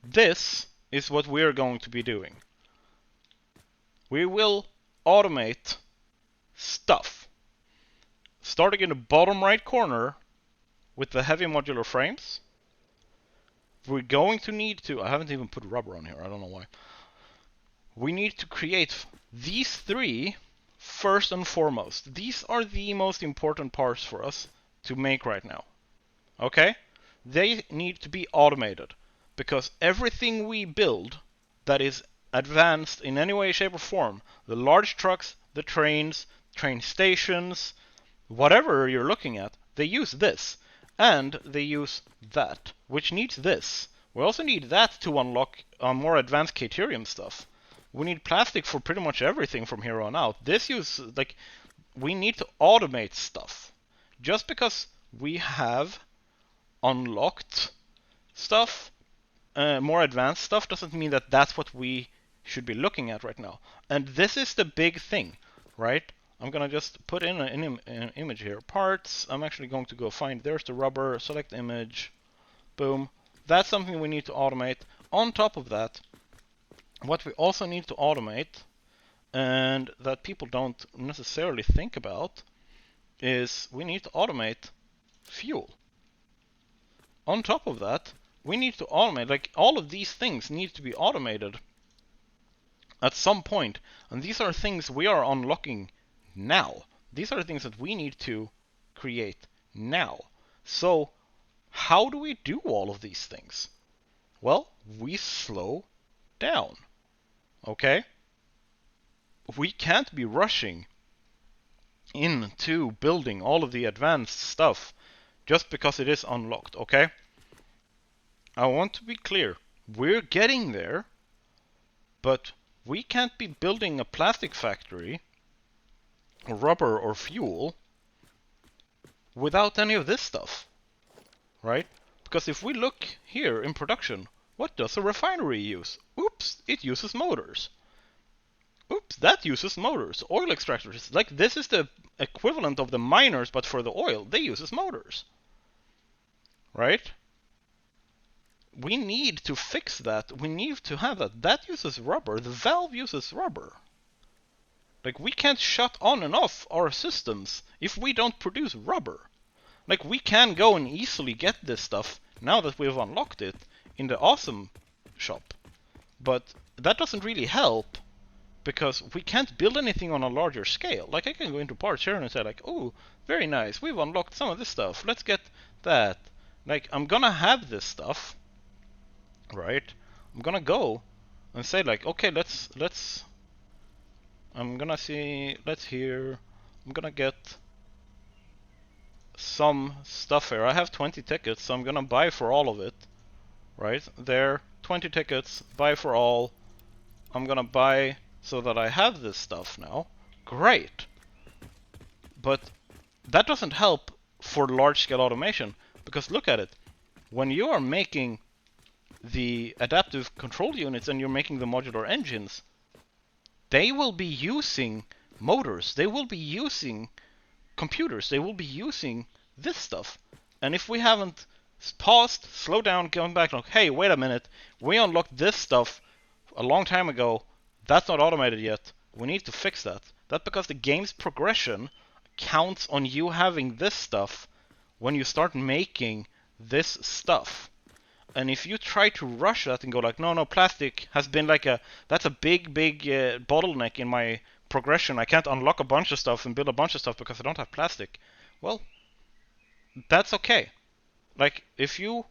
This is what we're going to be doing. We will automate stuff. Starting in the bottom right corner with the heavy modular frames. We're going to need to, I haven't even put rubber on here, I don't know why. We need to create these three first and foremost. These are the most important parts for us to make right now. Okay? They need to be automated because everything we build that is advanced in any way, shape, or form, the large trucks, the trains, train stations, whatever you're looking at, they use this. And they use that, which needs this. We also need that to unlock more advanced Caterium stuff. We need plastic for pretty much everything from here on out. This uses, like, we need to automate stuff. Just because we have unlocked stuff, more advanced stuff, doesn't mean that that's what we should be looking at right now. And this is the big thing, right? I'm gonna just put in an image here. Parts, I'm actually going to go find, there's the rubber, select image, boom. That's something we need to automate. On top of that, what we also need to automate, and that people don't necessarily think about, is we need to automate fuel. On top of that, we need to automate, like all of these things need to be automated at some point. And these are things we are unlocking now. These are things that we need to create now. So how do we do all of these things? Well, we slow down. Okay? We can't be rushing into building all of the advanced stuff just because it is unlocked, okay? I want to be clear. We're getting there, but we can't be building a plastic factory, or rubber, or fuel without any of this stuff, right? Because if we look here in production, what does a refinery use? Oops, it uses motors. Oops, that uses motors. Oil extractors, like this is the equivalent of the miners, but for the oil, they uses motors, right? We need to fix that. We need to have that. That uses rubber. The valve uses rubber. Like, we can't shut on and off our systems if we don't produce rubber. Like, we can go and easily get this stuff now that we've unlocked it in the awesome shop. But that doesn't really help because we can't build anything on a larger scale. Like, I can go into parts here and say like, oh, very nice, we've unlocked some of this stuff. Let's get that. Like, I'm gonna have this stuff, right? I'm gonna go and say like, okay, let's I'm gonna see, let's hear, I'm gonna get some stuff here. I have 20 tickets, so I'm gonna buy for all of it. Right? There, 20 tickets, buy for all. I'm gonna buy so that I have this stuff now. Great! But that doesn't help for large-scale automation, because look at it. When you are making the adaptive control units and you're making the modular engines, they will be using motors, they will be using computers, they will be using this stuff. And if we haven't paused, slowed down, gone back, like, hey, wait a minute, we unlocked this stuff a long time ago, that's not automated yet, we need to fix that. That's because the game's progression counts on you having this stuff when you start making this stuff. And if you try to rush that and go like, no, plastic has been like that's a big bottleneck in my progression. I can't unlock a bunch of stuff and build a bunch of stuff because I don't have plastic. Well, that's okay. Like, if you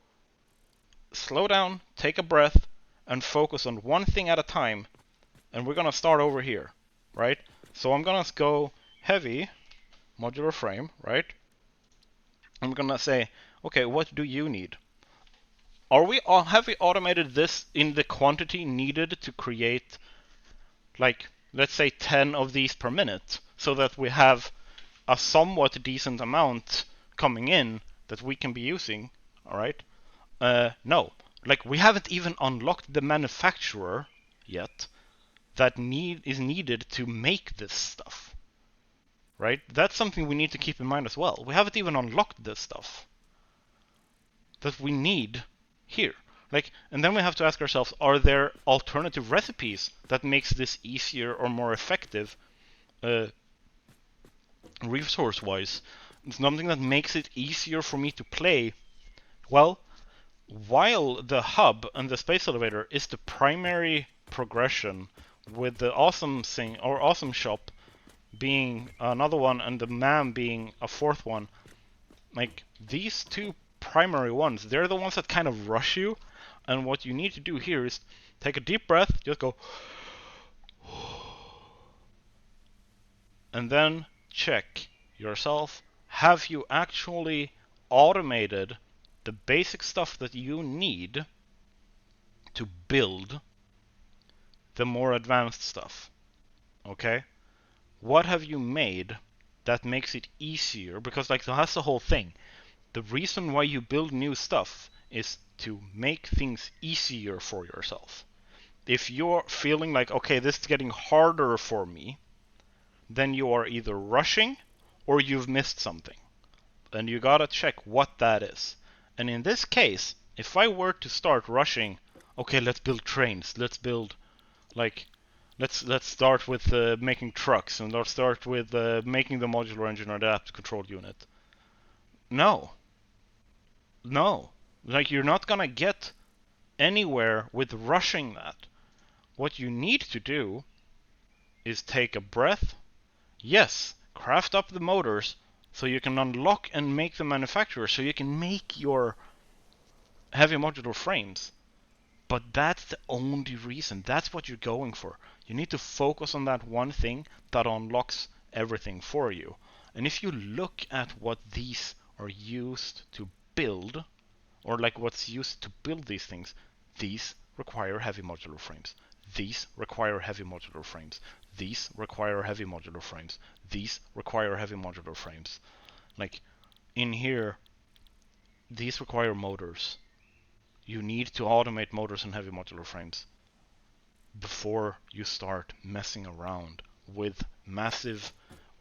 slow down, take a breath, and focus on one thing at a time, and we're gonna start over here, right? So I'm gonna go heavy modular frame, right? I'm gonna say, okay, what do you need? Have we automated this in the quantity needed to create, like, let's say 10 of these per minute, so that we have a somewhat decent amount coming in that we can be using, all right? No, like, we haven't even unlocked the manufacturer yet that is needed to make this stuff, right? That's something we need to keep in mind as well. We haven't even unlocked this stuff that we need here. Like, and then we have to ask ourselves, are there alternative recipes that makes this easier or more effective resource-wise? It's something that makes it easier for me to play. Well, while the hub and the space elevator is the primary progression, with the awesome thing or awesome shop being another one and the MAM being a fourth one, like, these two primary ones, they're the ones that kind of rush you. And what you need to do here is take a deep breath, just go, and then check yourself. Have you actually automated the basic stuff that you need to build the more advanced stuff? Okay? What have you made that makes it easier? Because, like, that's the whole thing. The reason why you build new stuff is to make things easier for yourself. If you're feeling like, okay, this is getting harder for me, then you are either rushing or you've missed something. And you gotta check what that is. And in this case, if I were to start rushing, okay, let's build trains, let's build, like, let's start with making trucks, and let's start with making the modular engine or the adaptive control unit. No. Like, you're not gonna get anywhere with rushing that. What you need to do is take a breath. Yes, craft up the motors so you can unlock and make the manufacturer, so you can make your heavy modular frames. But that's the only reason. That's what you're going for. You need to focus on that one thing that unlocks everything for you. And if you look at what these are used to build, or like what's used to build these things, these require heavy modular frames. These require heavy modular frames. These require heavy modular frames. These require heavy modular frames. Like, in here, these require motors. You need to automate motors and heavy modular frames before you start messing around with massive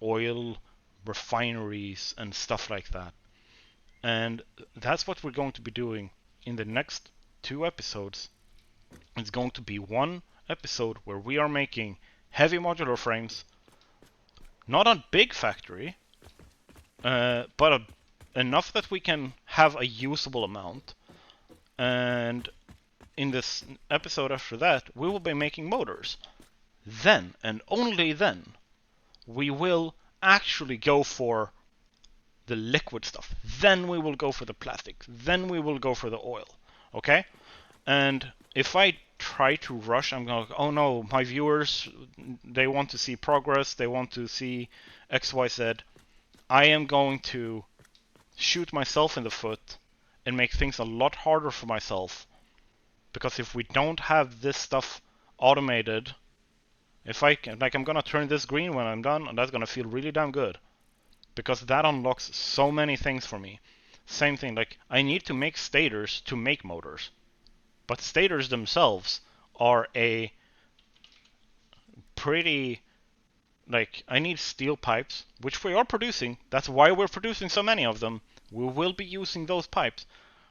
oil refineries and stuff like that. And that's what we're going to be doing in the next 2 episodes. It's going to be one episode where we are making heavy modular frames, not a big factory, but enough that we can have a usable amount. And in this episode after that, we will be making motors. Then, and only then, we will actually go for the liquid stuff. Then we will go for the plastic. Then we will go for the oil. Okay? And if I try to rush. I'm going, oh no, my viewers, they want to see progress, they want to see X, Y, Z. I am going to shoot myself in the foot and make things a lot harder for myself. Because if we don't have this stuff automated, if I can, like, I'm gonna turn this green when I'm done, and that's gonna feel really damn good. Because that unlocks so many things for me. Same thing, like, I need to make stators to make motors. But stators themselves are a pretty, like, I need steel pipes, which we are producing. That's why we're producing so many of them. We will be using those pipes.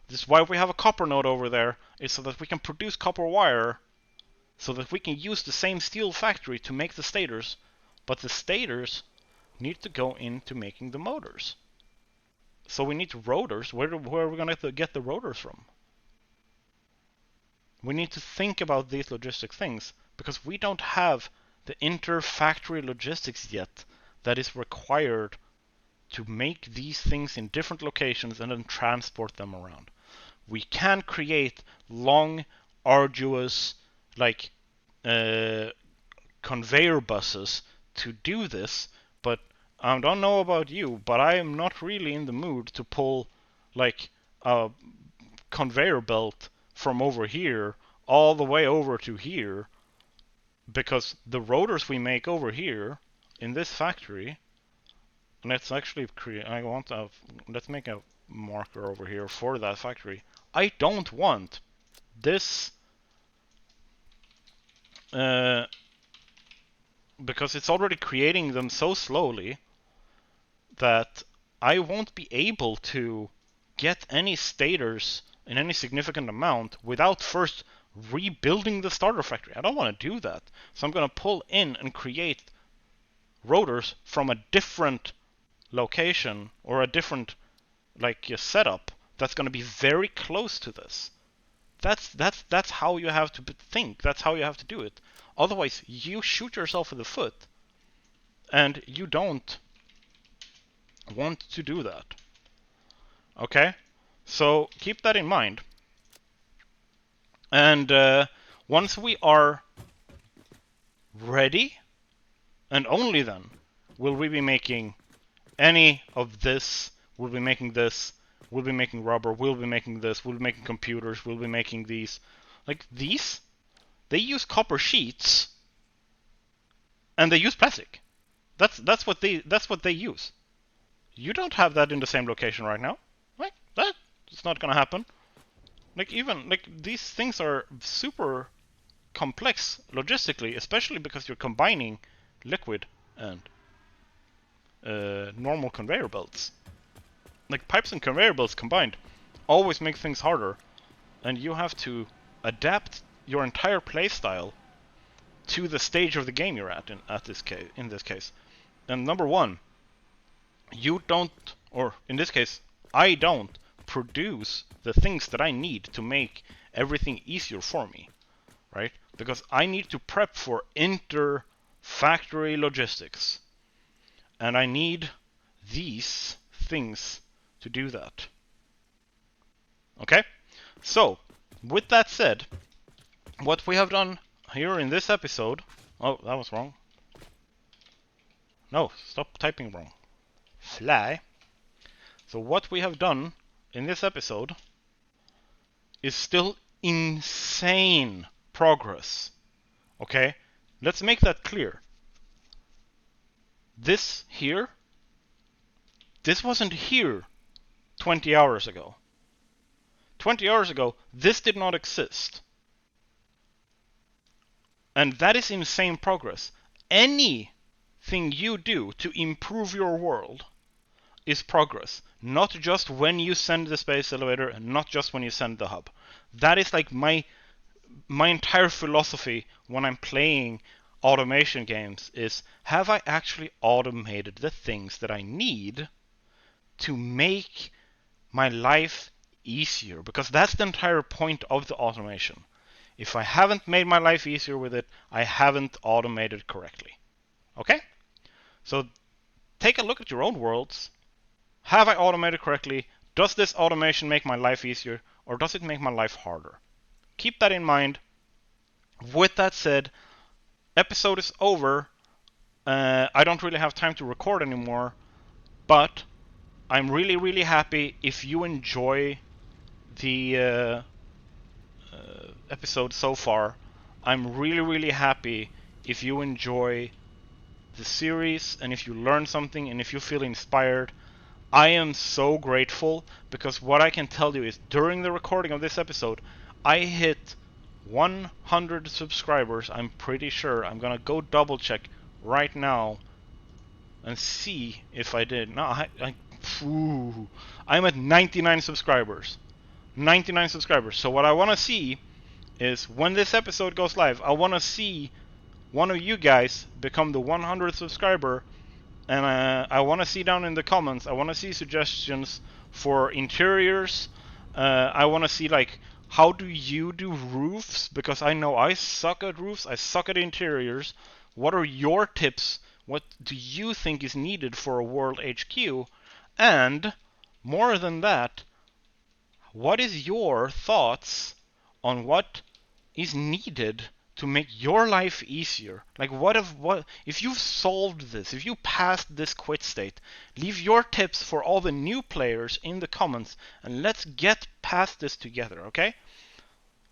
This is why we have a copper node over there, is so that we can produce copper wire, so that we can use the same steel factory to make the stators. But the stators need to go into making the motors. So we need rotors. Where are we going to get the rotors from? We need to think about these logistic things, because we don't have the inter-factory logistics yet that is required to make these things in different locations and then transport them around. We can create long, arduous, like, conveyor buses to do this, but I don't know about you, but I am not really in the mood to pull, like, a conveyor belt from over here all the way over to here, because the rotors we make over here in this factory, let's actually create, let's make a marker over here for that factory. I don't want this, because it's already creating them so slowly that I won't be able to get any stators in any significant amount without first rebuilding the starter factory. I don't want to do that. So I'm going to pull in and create rotors from a different location or a different, like, setup that's going to be very close to this. That's how you have to think. That's how you have to do it. Otherwise, you shoot yourself in the foot, and you don't want to do that. Okay? So keep that in mind. And once we are ready, and only then, will we be making any of this. We'll be making this. We'll be making rubber. We'll be making this. We'll be making computers. We'll be making these. Like these, they use copper sheets, and they use plastic. That's what they use. You don't have that in the same location right now. Like that's not gonna happen. Like even like these things are super complex logistically, especially because you're combining liquid and normal conveyor belts. Like pipes and conveyor belts combined always make things harder, and you have to adapt your entire playstyle to the stage of the game you're at in this case. And number one, you don't, or in this case, I don't produce the things that I need to make everything easier for me, right? Because I need to prep for inter-factory logistics. And I need these things to do that. Okay? So, with that said, what we have done here in this episode... Oh, that was wrong. No, stop typing wrong. Fly. So what we have done in this episode is still insane progress. Okay? Let's make that clear. This here, this wasn't here 20 hours ago. 20 hours ago, this did not exist. And that is insane progress. Anything you do to improve your world is progress. Not just when you send the space elevator, and not just when you send the hub. That is like my entire philosophy when I'm playing automation games is, have I actually automated the things that I need to make my life easier? Because that's the entire point of the automation. If I haven't made my life easier with it, I haven't automated correctly. Okay? So take a look at your own worlds. Have I automated correctly? Does this automation make my life easier, or does it make my life harder? Keep that in mind. With that said, episode is over. I don't really have time to record anymore, but I'm really, really happy if you enjoy the episode so far. I'm really, really happy if you enjoy the series and if you learn something and if you feel inspired. I am so grateful because what I can tell you is during the recording of this episode, I hit 100 subscribers. I'm pretty sure. I'm gonna go double check right now and see if I did. No, I'm at 99 subscribers. 99 subscribers. So what I want to see is when this episode goes live, I want to see one of you guys become the 100th subscriber, and I want to see down in the comments, I want to see suggestions for interiors. I want to see like, how do you do roofs? Because I know I suck at roofs, I suck at interiors. What are your tips? What do you think is needed for a World HQ? And more than that, what is your thoughts on what is needed to make your life easier? Like what if you've solved this, if you passed this quit state, leave your tips for all the new players in the comments and let's get past this together, okay?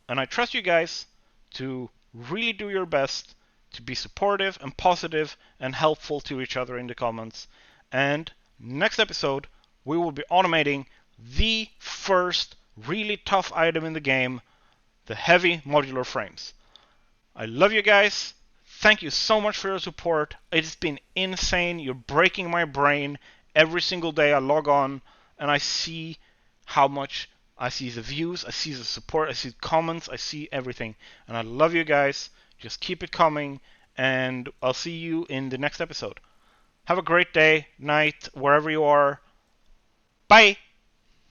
And I trust you guys to really do your best to be supportive and positive and helpful to each other in the comments. And next episode, we will be automating the first really tough item in the game, the heavy modular frames. I love you guys. Thank you so much for your support. It's been insane. You're breaking my brain. Every single day I log on and I see how much I see the views, I see the support, I see the comments, I see everything. And I love you guys. Just keep it coming, and I'll see you in the next episode. Have a great day, night, wherever you are. Bye!